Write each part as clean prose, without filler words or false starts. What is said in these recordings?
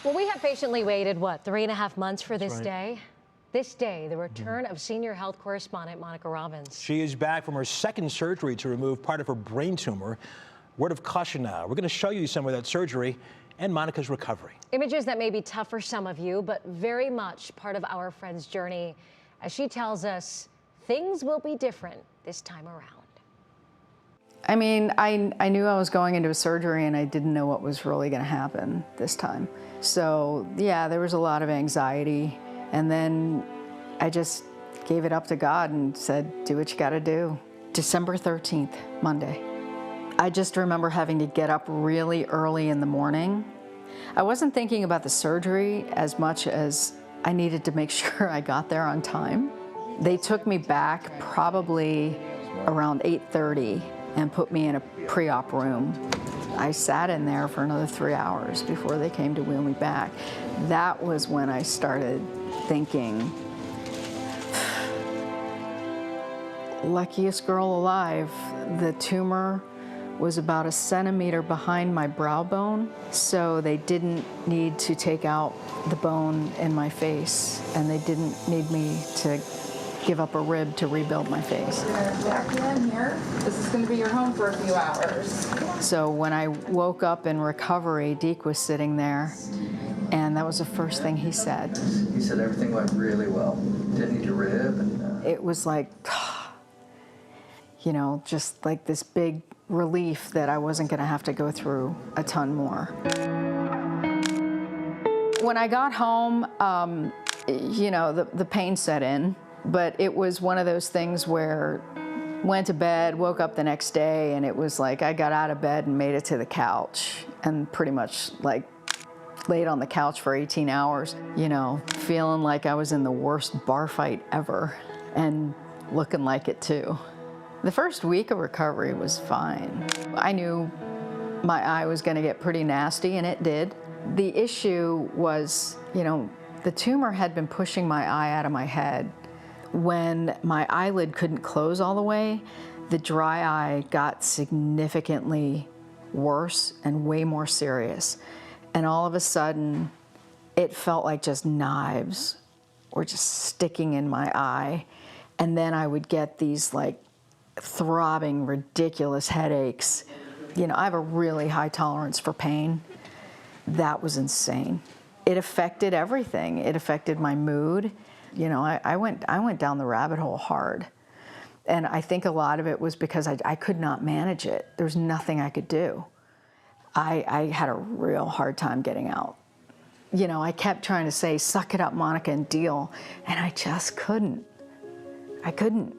Well, we have patiently waited, what, 3.5 months for this right. day? This day, the return of senior health correspondent Monica Robbins. She is back from her second surgery to remove part of her brain tumor. Word of caution now. We're going to show you some of that surgery and Monica's recovery. Images that may be tough for some of you, but very much part of our friend's journey. As she tells us, things will be different this time around. I mean, I knew I was going into a surgery and I didn't know what was really going to happen this time. So yeah, there was a lot of anxiety. And then I just gave it up to God and said, do what you got to do. December 13th, Monday. I just remember having to get up really early in the morning. I wasn't thinking about the surgery as much as I needed to make sure I got there on time. They took me back probably around 8:30 and put me in a pre-op room. I sat in there for another 3 hours before they came to wheel me back. That was when I started thinking, luckiest girl alive. The tumor was about 1 centimeter behind my brow bone, so they didn't need to take out the bone in my face, and they didn't need me to give up a rib to rebuild my face. We're gonna jack you in here. This is gonna be your home for a few hours. So when I woke up in recovery, Deke was sitting there, and that was the first thing he said. He said everything went really well. Didn't need a rib. And, It was like, you know, just like this big relief that I wasn't gonna have to go through a ton more. When I got home, you know, the pain set in. But it was one of those things where went to bed, woke up the next day, and it was like I got out of bed and made it to the couch and pretty much like laid on the couch for 18 hours, you know, feeling like I was in the worst bar fight ever and looking like it too. The first week of recovery was fine. I knew my eye was going to get pretty nasty, and it did. The issue was, you know, the tumor had been pushing my eye out of my head. When my eyelid couldn't close all the way, the dry eye got significantly worse and way more serious. And all of a sudden, it felt like just knives were just sticking in my eye. And then I would get these like throbbing, ridiculous headaches. You know, I have a really high tolerance for pain. That was insane. It affected everything. It affected my mood. You know, I went down the rabbit hole hard. And I think a lot of it was because I could not manage it. There was nothing I could do. I had a real hard time getting out. You know, I kept trying to say, suck it up, Monica, and deal. And I just couldn't. I couldn't.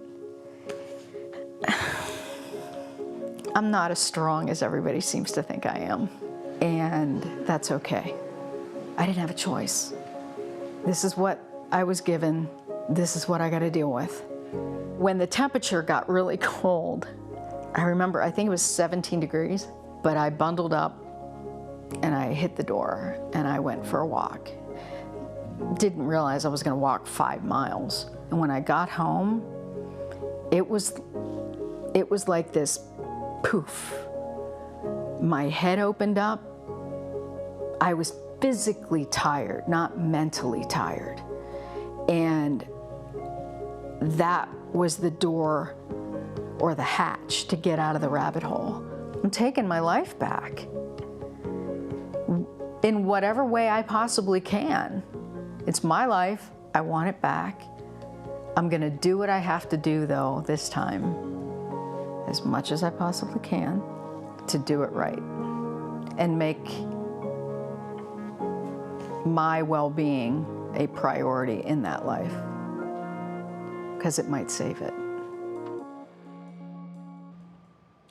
I'm not as strong as everybody seems to think I am. And that's okay. I didn't have a choice. This is what I was given. This is what I got to deal with. When the temperature got really cold, I remember, I think it was 17 degrees, but I bundled up and I hit the door and I went for a walk. Didn't realize I was going to walk 5 miles. And when I got home, it was like this poof. My head opened up. I was physically tired, not mentally tired. And that was the door or the hatch to get out of the rabbit hole. I'm taking my life back in whatever way I possibly can. It's my life. I want it back. I'm going to do what I have to do, though, this time, as much as I possibly can, to do it right and make my well-being a priority in that life, because it might save it.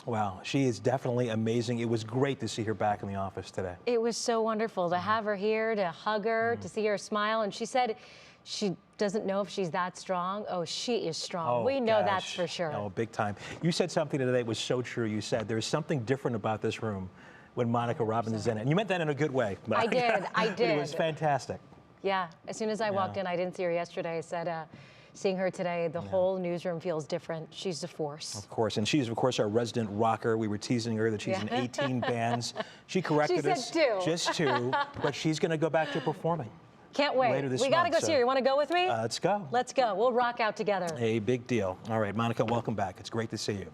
Wow, she is definitely amazing. It was great to see her back in the office today. It was so wonderful to have her here, to hug her, to see her smile. And she said she doesn't know if she's that strong. Oh, she is strong. Oh, we know gosh. that's for sure. Oh, big time. You said something today that was so true. You said there's something different about this room when Monica Robbins is in it. And you meant that in a good way. I did. I did. It was fantastic. Yeah. As soon as I walked in, I didn't see her yesterday. I said, seeing her today, the whole newsroom feels different. She's a force. Of course, and she's, of course, our resident rocker. We were teasing her that she's in 18 bands. She corrected she us. said 2. Just 2, but she's going to go back to performing. Can't wait. Later this we got to month, go see her. You want to go with me? Let's go. Let's go. We'll rock out together. A big deal. All right, Monica, welcome back. It's great to see you.